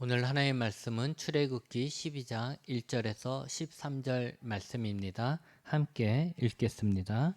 오늘 하나의 말씀은 출애굽기 12장 1절에서 13절 말씀입니다. 함께 읽겠습니다.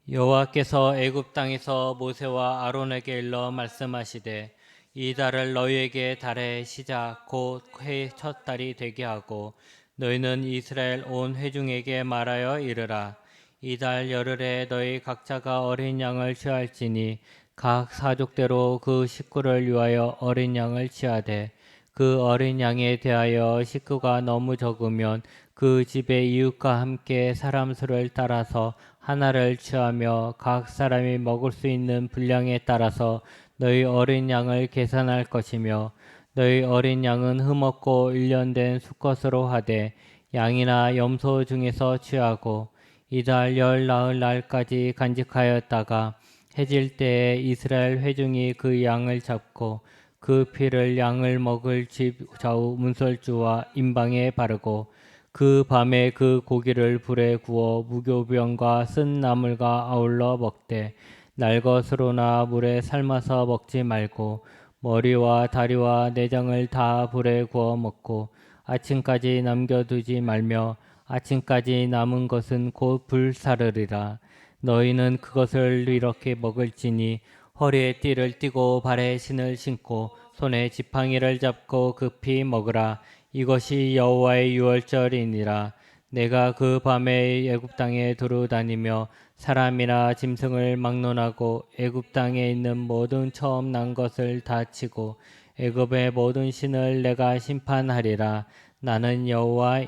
여호와께서 애굽 땅에서 모세와 아론에게 일러 말씀하시되 이 달을 너희에게 달의 시작 곧 해의 첫 달이 되게 하고 너희는 이스라엘 온 회중에게 말하여 이르라. 이 달 열흘에 너희 각자가 어린 양을 취할지니 각 사족대로 그 식구를 위하여 어린 양을 취하되 그 어린 양에 대하여 식구가 너무 적으면 그 집의 이웃과 함께 사람 수를 따라서 하나를 취하며 각 사람이 먹을 수 있는 분량에 따라서 너희 어린 양을 계산할 것이며 너희 어린 양은 흠없고 일련된 수컷으로 하되 양이나 염소 중에서 취하고 이달 열 나흘 날까지 간직하였다가 해질 때에 이스라엘 회중이 그 양을 잡고 그 피를 양을 먹을 집 좌우 문설주와 임방에 바르고 그 밤에 그 고기를 불에 구워 무교병과 쓴 나물과 아울러 먹되 날 것으로나 물에 삶아서 먹지 말고 머리와 다리와 내장을 다 불에 구워 먹고 아침까지 남겨두지 말며 아침까지 남은 것은 곧 불사르리라. 너희는 그것을 이렇게 먹을지니 허리에 띠를 띠고 발에 신을 신고 손에 지팡이를 잡고 급히 먹으라. 이것이 여호와의 유월절이니라. 내가 그 밤에 애굽 땅에 두루 다니며 사람이나 짐승을 막론하고 애굽 땅에 있는 모든 처음 난 것을 다 치고 애굽의 모든 신을 내가 심판하리라. 나는 여호와.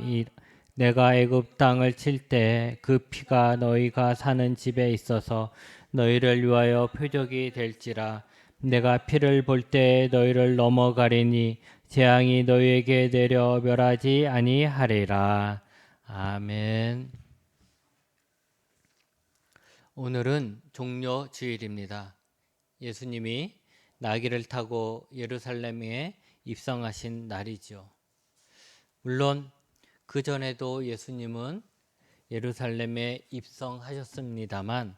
내가 애굽 땅을 칠 때 그 피가 너희가 사는 집에 있어서 너희를 위하여 표적이 될지라. 내가 피를 볼 때 너희를 넘어가리니 재앙이 너희에게 내려 멸하지 아니하리라. 아멘. 오늘은 종려 주일입니다. 예수님이 나귀를 타고 예루살렘에 입성하신 날이죠. 물론 그 전에도 예수님은 예루살렘에 입성하셨습니다만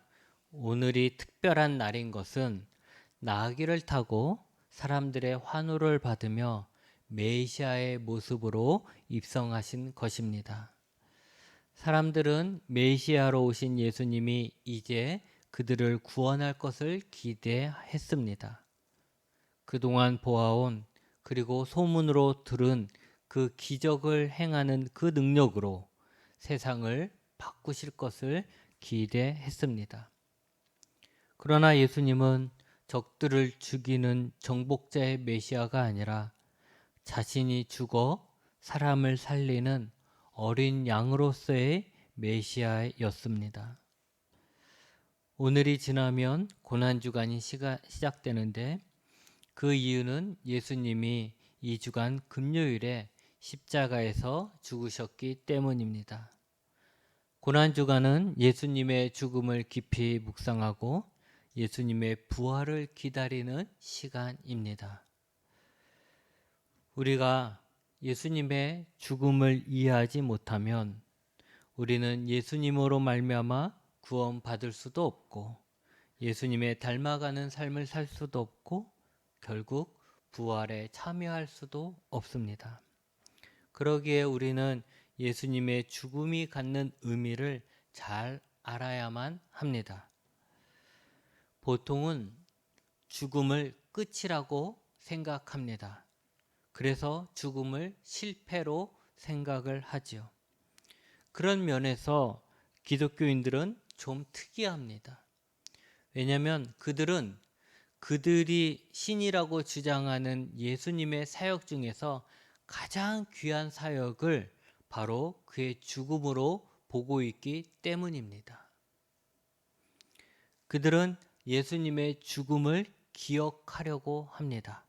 오늘이 특별한 날인 것은 나귀를 타고 사람들의 환호를 받으며 메시아의 모습으로 입성하신 것입니다. 사람들은 메시아로 오신 예수님이 이제 그들을 구원할 것을 기대했습니다. 그동안 보아온 그리고 소문으로 들은 그 기적을 행하는 그 능력으로 세상을 바꾸실 것을 기대했습니다. 그러나 예수님은 적들을 죽이는 정복자의 메시아가 아니라 자신이 죽어 사람을 살리는 어린 양으로서의 메시아였습니다. 오늘이 지나면 고난주간이 시작되는데 그 이유는 예수님이 이 주간 금요일에 십자가에서 죽으셨기 때문입니다. 고난주간은 예수님의 죽음을 깊이 묵상하고 예수님의 부활을 기다리는 시간입니다. 우리가 예수님의 죽음을 이해하지 못하면 우리는 예수님으로 말미암아 구원받을 수도 없고 예수님의 닮아가는 삶을 살 수도 없고 결국 부활에 참여할 수도 없습니다. 그러기에 우리는 예수님의 죽음이 갖는 의미를 잘 알아야만 합니다. 보통은 죽음을 끝이라고 생각합니다. 그래서 죽음을 실패로 생각을 하지요. 그런 면에서 기독교인들은 좀 특이합니다. 왜냐하면 그들은 그들이 신이라고 주장하는 예수님의 사역 중에서 가장 귀한 사역을 바로 그의 죽음으로 보고 있기 때문입니다. 그들은 예수님의 죽음을 기억하려고 합니다.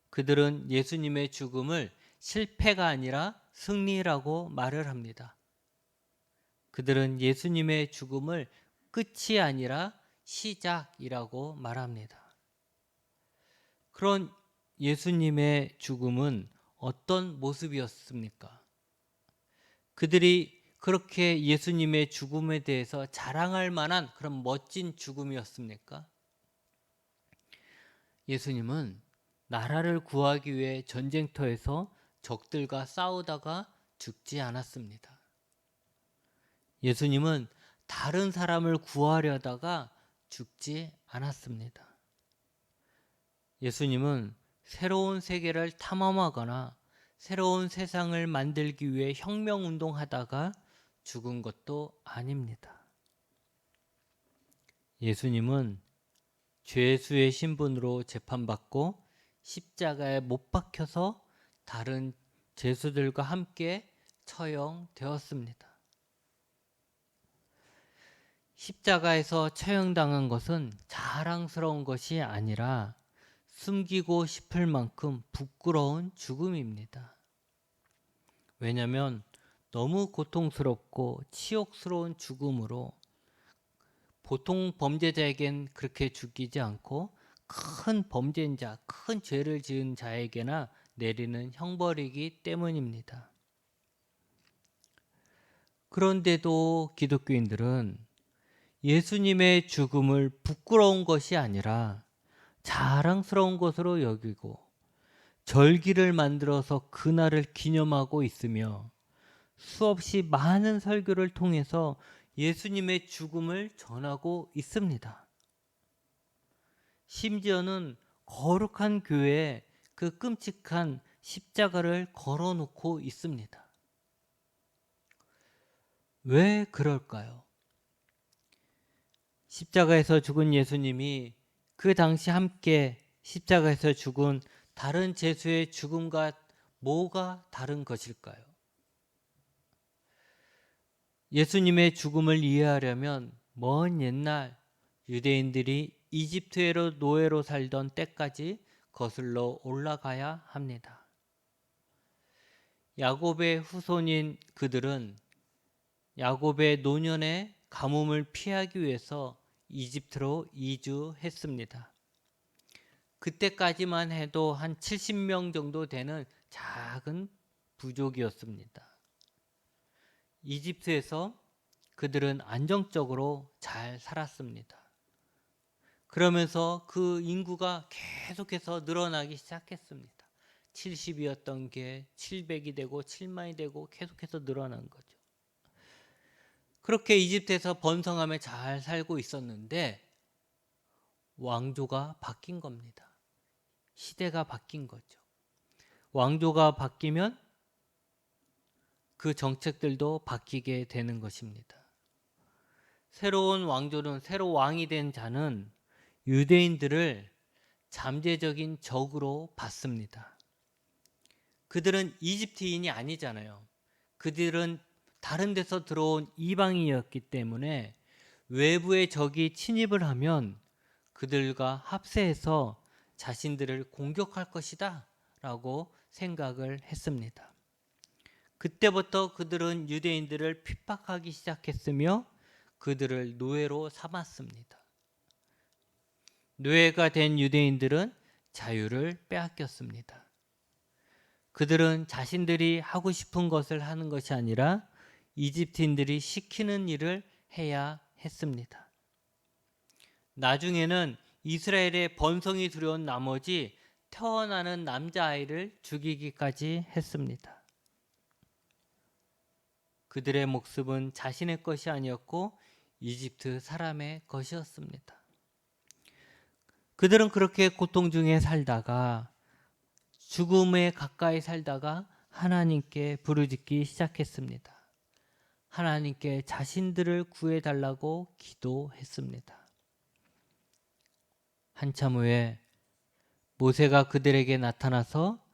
그들은 예수님의 죽음을 실패가 아니라 승리라고 말을 합니다. 그들은 예수님의 죽음을 끝이 아니라 시작이라고 말합니다. 그런 예수님의 죽음은 어떤 모습이었습니까? 그들이 그렇게 예수님의 죽음에 대해서 자랑할 만한 그런 멋진 죽음이었습니까? 예수님은 나라를 구하기 위해 전쟁터에서 적들과 싸우다가 죽지 않았습니다. 예수님은 다른 사람을 구하려다가 죽지 않았습니다. 예수님은 새로운 세계를 탐험하거나 새로운 세상을 만들기 위해 혁명운동하다가 죽은 것도 아닙니다. 예수님은 죄수의 신분으로 재판받고 십자가에 못 박혀서 다른 죄수들과 함께 처형되었습니다. 십자가에서 처형당한 것은 자랑스러운 것이 아니라 숨기고 싶을 만큼 부끄러운 죽음입니다. 왜냐하면 너무 고통스럽고 치욕스러운 죽음으로 보통 범죄자에겐 그렇게 죽이지 않고 큰 범죄인 자, 큰 죄를 지은 자에게나 내리는 형벌이기 때문입니다. 그런데도 기독교인들은 예수님의 죽음을 부끄러운 것이 아니라 자랑스러운 것으로 여기고 절기를 만들어서 그날을 기념하고 있으며 수없이 많은 설교를 통해서 예수님의 죽음을 전하고 있습니다. 심지어는 거룩한 교회에 그 끔찍한 십자가를 걸어놓고 있습니다. 왜 그럴까요? 십자가에서 죽은 예수님이 그 당시 함께 십자가에서 죽은 다른 죄수의 죽음과 뭐가 다른 것일까요? 예수님의 죽음을 이해하려면 먼 옛날 유대인들이 이집트로 노예로 살던 때까지 거슬러 올라가야 합니다. 야곱의 후손인 그들은 야곱의 노년의 가뭄을 피하기 위해서 이집트로 이주했습니다. 그때까지만 해도 한 70명 정도 되는 작은 부족이었습니다. 이집트에서 그들은 안정적으로 잘 살았습니다. 그러면서 그 인구가 계속해서 늘어나기 시작했습니다. 70이었던 게 700이 되고 7만이 되고 계속해서 늘어난 거죠. 그렇게 이집트에서 번성하며 잘 살고 있었는데 왕조가 바뀐 겁니다. 시대가 바뀐 거죠. 왕조가 바뀌면 그 정책들도 바뀌게 되는 것입니다. 새로운 왕조는, 새로 왕이 된 자는 유대인들을 잠재적인 적으로 봤습니다. 그들은 이집트인이 아니잖아요. 그들은 다른 데서 들어온 이방인이었기 때문에 외부의 적이 침입을 하면 그들과 합세해서 자신들을 공격할 것이다 라고 생각을 했습니다. 그때부터 그들은 유대인들을 핍박하기 시작했으며 그들을 노예로 삼았습니다. 노예가 된 유대인들은 자유를 빼앗겼습니다. 그들은 자신들이 하고 싶은 것을 하는 것이 아니라 이집트인들이 시키는 일을 해야 했습니다. 나중에는 이스라엘의 번성이 두려운 나머지 태어나는 남자아이를 죽이기까지 했습니다. 그들의 목숨은 자신의 것이 아니었고 이집트 사람의 것이었습니다. 그들은 그렇게 고통 중에 살다가 죽음에 가까이 살다가 하나님께 부르짖기 시작했습니다. 하나님께 자신들을 구해달라고 기도했습니다. 한참 후에 모세가 그들에게 나타나서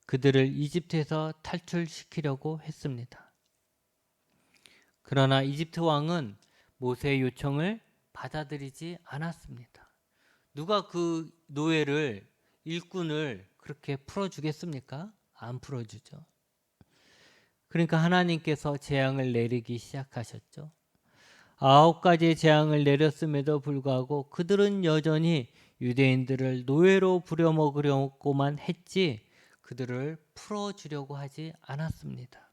그들을 이집트에서 탈출시키려고 했습니다. 그러나 이집트 왕은 모세의 요청을 받아들이지 않았습니다. 누가 그 노예를, 일꾼을 그렇게 풀어주겠습니까? 안 풀어주죠. 그러니까 하나님께서 재앙을 내리기 시작하셨죠. 9가지의 재앙을 내렸음에도 불구하고 그들은 여전히 유대인들을 노예로 부려먹으려고만 했지 그들을 풀어주려고 하지 않았습니다.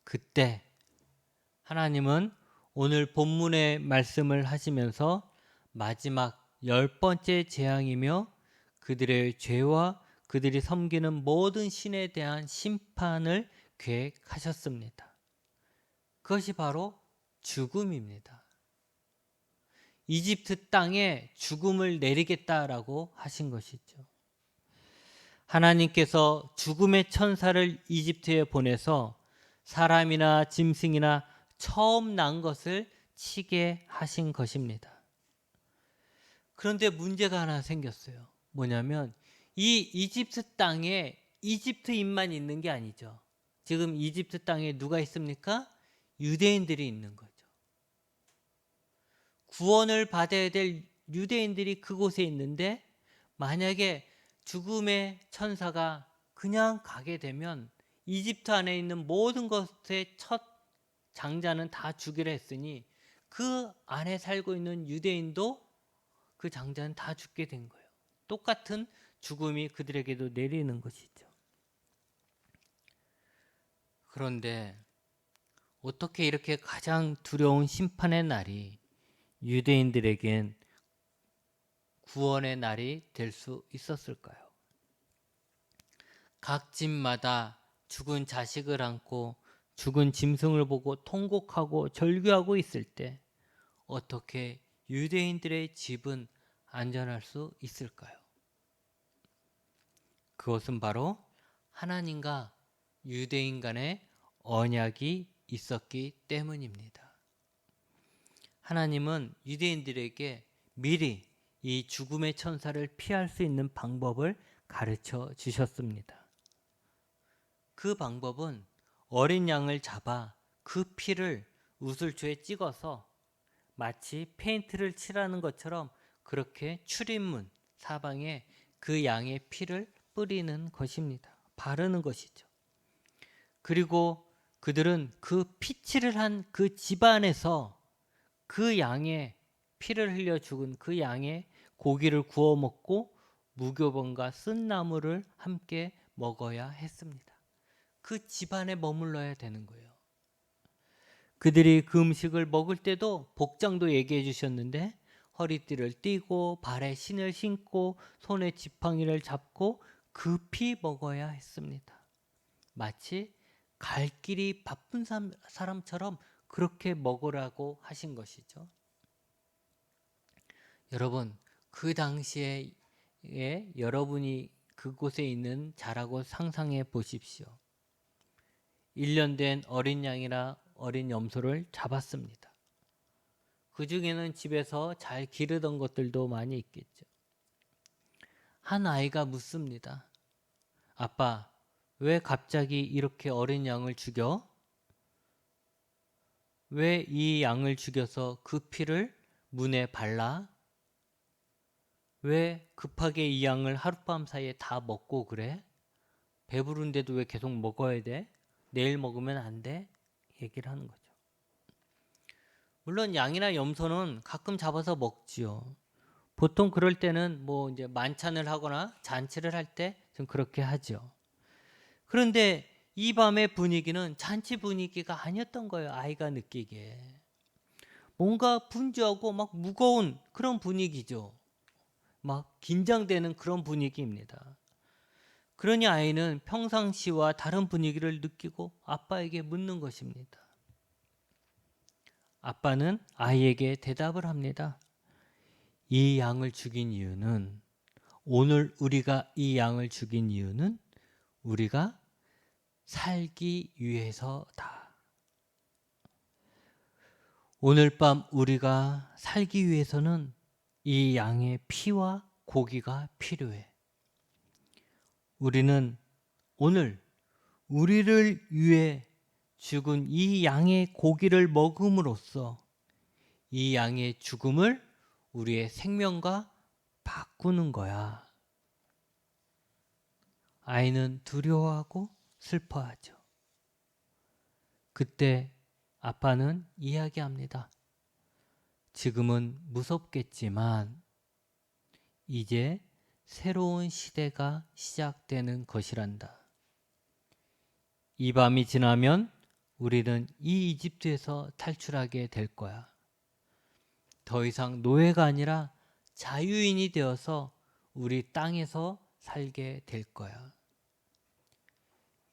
그때 하나님은 오늘 본문의 말씀을 하시면서 마지막 10번째 재앙이며 그들의 죄와 그들이 섬기는 모든 신에 대한 심판을 계획하셨습니다. 그것이 바로 죽음입니다. 이집트 땅에 죽음을 내리겠다라고 하신 것이죠. 하나님께서 죽음의 천사를 이집트에 보내서 사람이나 짐승이나 처음 난 것을 치게 하신 것입니다. 그런데 문제가 하나 생겼어요. 뭐냐면 이 이집트 땅에 이집트인만 있는 게 아니죠. 지금 이집트 땅에 누가 있습니까? 유대인들이 있는 거죠. 구원을 받아야 될 유대인들이 그곳에 있는데 만약에 죽음의 천사가 그냥 가게 되면 이집트 안에 있는 모든 것의 첫 장자는 다 죽이라 했으니 그 안에 살고 있는 유대인도 그 장자는 다 죽게 된 거예요. 똑같은 죽음이 그들에게도 내리는 것이죠. 그런데 어떻게 이렇게 가장 두려운 심판의 날이 유대인들에겐 구원의 날이 될 수 있었을까요? 각 집마다 죽은 자식을 안고 죽은 짐승을 보고 통곡하고 절규하고 있을 때 어떻게 유대인들의 집은 안전할 수 있을까요? 그것은 바로 하나님과 유대인 간의 언약이 있었기 때문입니다. 하나님은 유대인들에게 미리 이 죽음의 천사를 피할 수 있는 방법을 가르쳐 주셨습니다. 그 방법은 어린 양을 잡아 그 피를 우슬초에 찍어서 마치 페인트를 칠하는 것처럼 그렇게 출입문 사방에 그 양의 피를 뿌리는 것입니다. 바르는 것이죠. 그리고 그들은 그 피칠을 한 그 집안에서 그 양의 피를 흘려 죽은 그 양의 고기를 구워 먹고 무교병과 쓴 나물을 함께 먹어야 했습니다. 그 집안에 머물러야 되는 거예요. 그들이 그 음식을 먹을 때도 복장도 얘기해 주셨는데 허리띠를 띠고 발에 신을 신고 손에 지팡이를 잡고 급히 먹어야 했습니다. 마치 갈 길이 바쁜 사람처럼 그렇게 먹으라고 하신 것이죠. 여러분, 그 당시에 여러분이 그곳에 있는 자라고 상상해 보십시오. 1년 된 어린 양이나 어린 염소를 잡았습니다. 그 중에는 집에서 잘 기르던 것들도 많이 있겠죠. 한 아이가 묻습니다. 아빠, 왜 갑자기 이렇게 어린 양을 죽여? 왜 이 양을 죽여서 그 피를 문에 발라? 왜 급하게 이 양을 하룻밤 사이에 다 먹고 그래? 배부른데도 왜 계속 먹어야 돼? 내일 먹으면 안 돼? 얘기를 하는 거죠. 물론 양이나 염소는 가끔 잡아서 먹지요. 보통 그럴 때는 뭐 이제 만찬을 하거나 잔치를 할 때 좀 그렇게 하죠. 그런데 이 밤의 분위기는 잔치 분위기가 아니었던 거예요. 아이가 느끼기에. 뭔가 분주하고 막 무거운 그런 분위기죠. 막 긴장되는 그런 분위기입니다. 그러니 아이는 평상시와 다른 분위기를 느끼고 아빠에게 묻는 것입니다. 아빠는 아이에게 대답을 합니다. 이 양을 죽인 이유는 오늘 우리가 이 양을 죽인 이유는 우리가 살기 위해서다. 오늘 밤 우리가 살기 위해서는 이 양의 피와 고기가 필요해. 우리는 오늘 우리를 위해 죽은 이 양의 고기를 먹음으로써 이 양의 죽음을 우리의 생명과 바꾸는 거야. 아이는 두려워하고 슬퍼하죠. 그때 아빠는 이야기합니다. 지금은 무섭겠지만 이제 새로운 시대가 시작되는 것이란다. 이 밤이 지나면 우리는 이 이집트에서 탈출하게 될 거야. 더 이상 노예가 아니라 자유인이 되어서 우리 땅에서 살게 될 거야.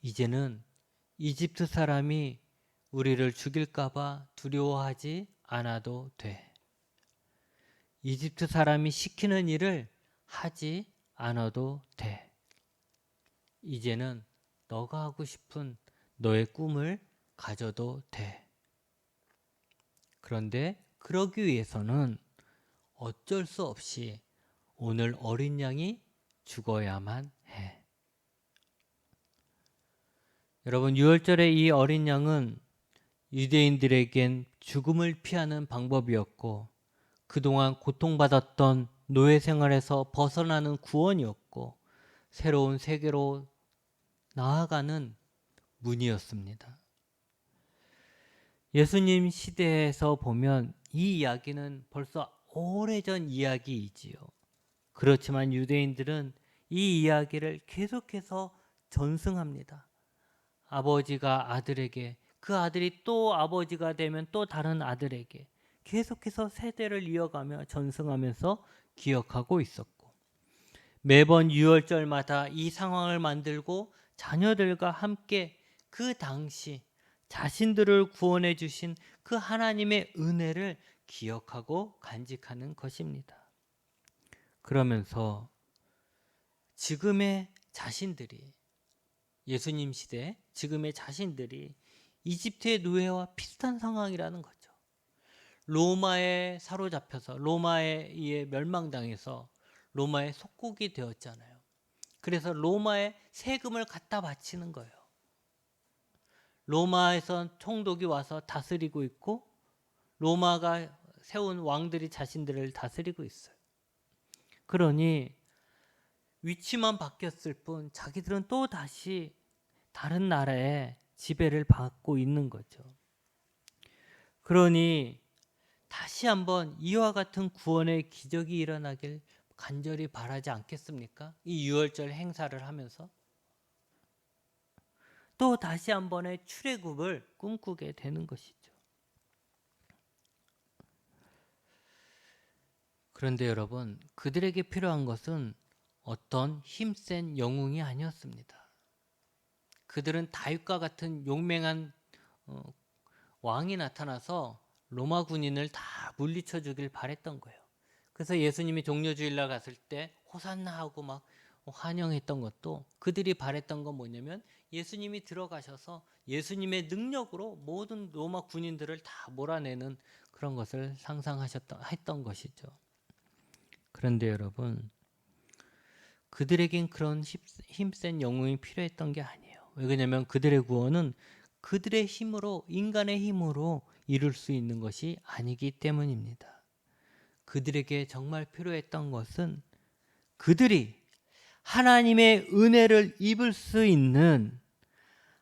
이제는 이집트 사람이 우리를 죽일까 봐 두려워하지 않아도 돼. 이집트 사람이 시키는 일을 하지 않아도 돼. 이제는 너가 하고 싶은 너의 꿈을 가져도 돼. 그런데 그러기 위해서는 어쩔 수 없이 오늘 어린 양이 죽어야만 해. 여러분, 유월절의 이 어린 양은 유대인들에겐 죽음을 피하는 방법이었고 그동안 고통받았던 노예 생활에서 벗어나는 구원이었고 새로운 세계로 나아가는 문이었습니다. 예수님 시대에서 보면 이 이야기는 벌써 오래전 이야기이지요. 그렇지만 유대인들은 이 이야기를 계속해서 전승합니다. 아버지가 아들에게, 그 아들이 또 아버지가 되면 또 다른 아들에게 계속해서 세대를 이어가며 전승하면서 기억하고 있었고, 매번 유월절마다 이 상황을 만들고 자녀들과 함께 그 당시 자신들을 구원해 주신 그 하나님의 은혜를 기억하고 간직하는 것입니다. 그러면서 지금의 자신들이, 예수님 시대 지금의 자신들이 이집트의 노예와 비슷한 상황이라는 거죠. 로마에 사로잡혀서 로마에 의해 멸망당해서 로마의 속국이 되었잖아요. 그래서 로마에 세금을 갖다 바치는 거예요. 로마에선 총독이 와서 다스리고 있고 로마가 세운 왕들이 자신들을 다스리고 있어요. 그러니 위치만 바뀌었을 뿐 자기들은 또 다시 다른 나라의 지배를 받고 있는 거죠. 그러니 다시 한번 이와 같은 구원의 기적이 일어나길 간절히 바라지 않겠습니까? 이 유월절 행사를 하면서 또 다시 한 번의 출애굽을 꿈꾸게 되는 것이죠. 그런데 여러분, 그들에게 필요한 것은 어떤 힘센 영웅이 아니었습니다. 그들은 다윗과 같은 용맹한 왕이 나타나서 로마 군인을 다 물리쳐 주길 바랬던 거예요. 그래서 예수님이 종려주일날 갔을 때 호산나 하고 막 환영했던 것도 그들이 바랬던 건 뭐냐면 예수님이 들어가셔서 예수님의 능력으로 모든 로마 군인들을 다 몰아내는 그런 것을 했던 것이죠. 그런데 여러분, 그들에겐 그런 힘센 영웅이 필요했던 게 아니에요. 왜냐하면 그들의 구원은 그들의 힘으로, 인간의 힘으로 이룰 수 있는 것이 아니기 때문입니다. 그들에게 정말 필요했던 것은 그들이 하나님의 은혜를 입을 수 있는,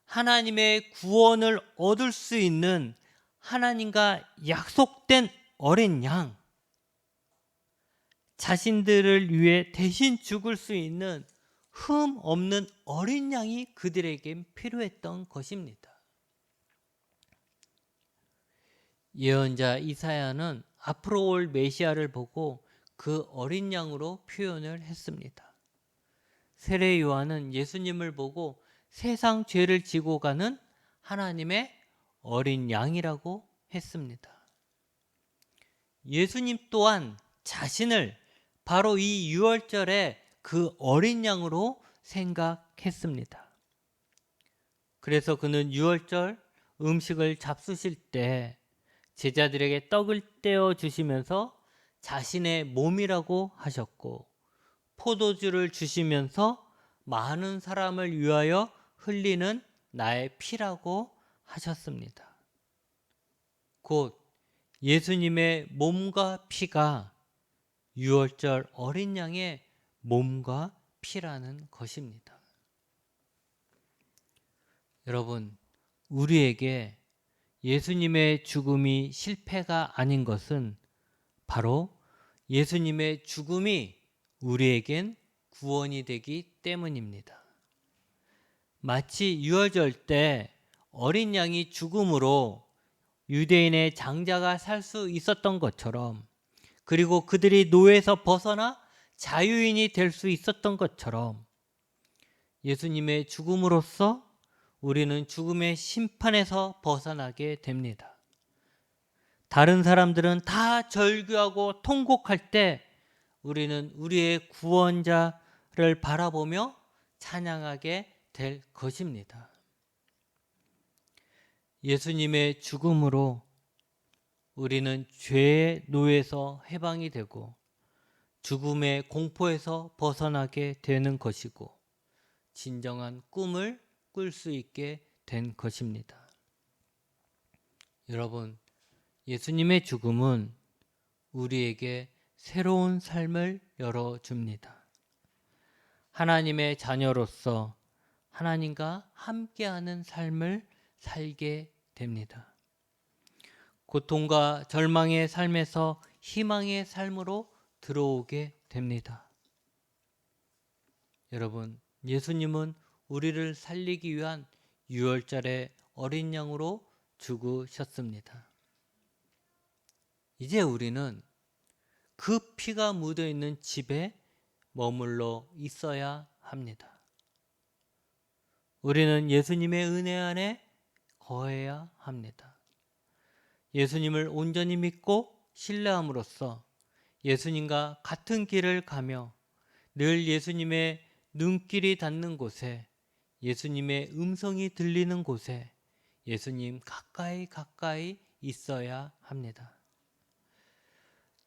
하나님의 구원을 얻을 수 있는 하나님과 약속된 어린 양, 자신들을 위해 대신 죽을 수 있는 흠 없는 어린 양이 그들에겐 필요했던 것입니다. 예언자 이사야는 앞으로 올 메시아를 보고 그 어린 양으로 표현을 했습니다. 세례 요한은 예수님을 보고 세상 죄를 지고 가는 하나님의 어린 양이라고 했습니다. 예수님 또한 자신을 바로 이 유월절에 그 어린 양으로 생각했습니다. 그래서 그는 유월절 음식을 잡수실 때 제자들에게 떡을 떼어 주시면서 자신의 몸이라고 하셨고 포도주를 주시면서 많은 사람을 위하여 흘리는 나의 피라고 하셨습니다. 곧 예수님의 몸과 피가 유월절 어린 양의 몸과 피라는 것입니다. 여러분, 우리에게 예수님의 죽음이 실패가 아닌 것은 바로 예수님의 죽음이 우리에겐 구원이 되기 때문입니다. 마치 유월절 때 어린 양이 죽음으로 유대인의 장자가 살 수 있었던 것처럼, 그리고 그들이 노예에서 벗어나 자유인이 될 수 있었던 것처럼 예수님의 죽음으로써 우리는 죽음의 심판에서 벗어나게 됩니다. 다른 사람들은 다 절규하고 통곡할 때 우리는 우리의 구원자를 바라보며 찬양하게 될 것입니다. 예수님의 죽음으로 우리는 죄의 노예에서 해방이 되고 죽음의 공포에서 벗어나게 되는 것이고 진정한 꿈을 꿀 수 있게 된 것입니다. 여러분, 예수님의 죽음은 우리에게 새로운 삶을 열어줍니다. 하나님의 자녀로서 하나님과 함께하는 삶을 살게 됩니다. 고통과 절망의 삶에서 희망의 삶으로 들어오게 됩니다. 여러분, 예수님은 우리를 살리기 위한 유월절의 어린 양으로 죽으셨습니다. 이제 우리는 그 피가 묻어 있는 집에 머물러 있어야 합니다. 우리는 예수님의 은혜 안에 거해야 합니다. 예수님을 온전히 믿고 신뢰함으로써 예수님과 같은 길을 가며 늘 예수님의 눈길이 닿는 곳에, 예수님의 음성이 들리는 곳에 예수님 가까이 있어야 합니다.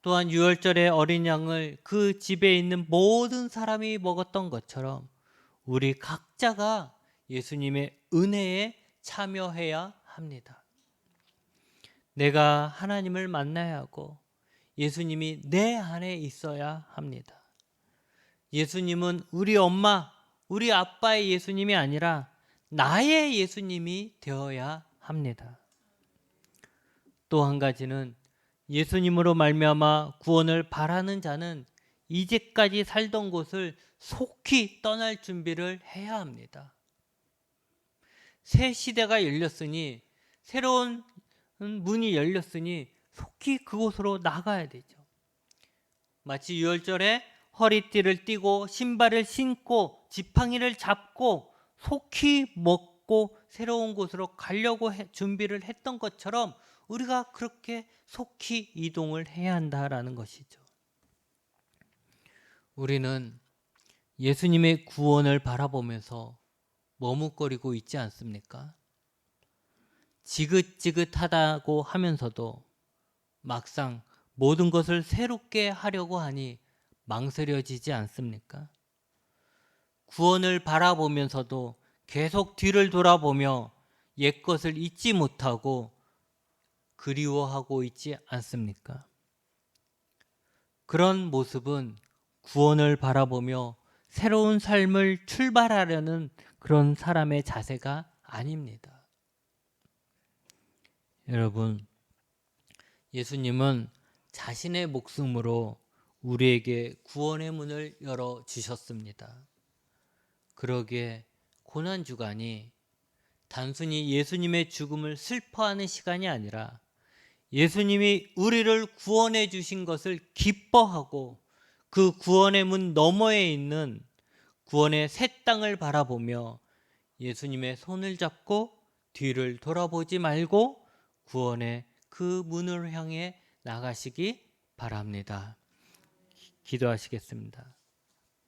또한 유월절의 어린 양을 그 집에 있는 모든 사람이 먹었던 것처럼 우리 각자가 예수님의 은혜에 참여해야 합니다. 내가 하나님을 만나야 하고 예수님이 내 안에 있어야 합니다. 예수님은 우리 엄마, 우리 아빠의 예수님이 아니라 나의 예수님이 되어야 합니다. 또 한 가지는 예수님으로 말미암아 구원을 바라는 자는 이제까지 살던 곳을 속히 떠날 준비를 해야 합니다. 새 시대가 열렸으니, 새로운 문이 열렸으니 속히 그곳으로 나가야 되죠. 마치 유월절에 허리띠를 띠고 신발을 신고 지팡이를 잡고 속히 먹고 새로운 곳으로 가려고 준비를 했던 것처럼 우리가 그렇게 속히 이동을 해야 한다라는 것이죠. 우리는 예수님의 구원을 바라보면서 머뭇거리고 있지 않습니까? 지긋지긋하다고 하면서도 막상 모든 것을 새롭게 하려고 하니 망설여지지 않습니까? 구원을 바라보면서도 계속 뒤를 돌아보며 옛것을 잊지 못하고 그리워하고 있지 않습니까? 그런 모습은 구원을 바라보며 새로운 삶을 출발하려는 그런 사람의 자세가 아닙니다. 여러분, 예수님은 자신의 목숨으로 우리에게 구원의 문을 열어주셨습니다. 그러기에 고난주간이 단순히 예수님의 죽음을 슬퍼하는 시간이 아니라 예수님이 우리를 구원해 주신 것을 기뻐하고 그 구원의 문 너머에 있는 구원의 새 땅을 바라보며 예수님의 손을 잡고 뒤를 돌아보지 말고 구원의 그 문을 향해 나가시기 바랍니다. 기도하시겠습니다.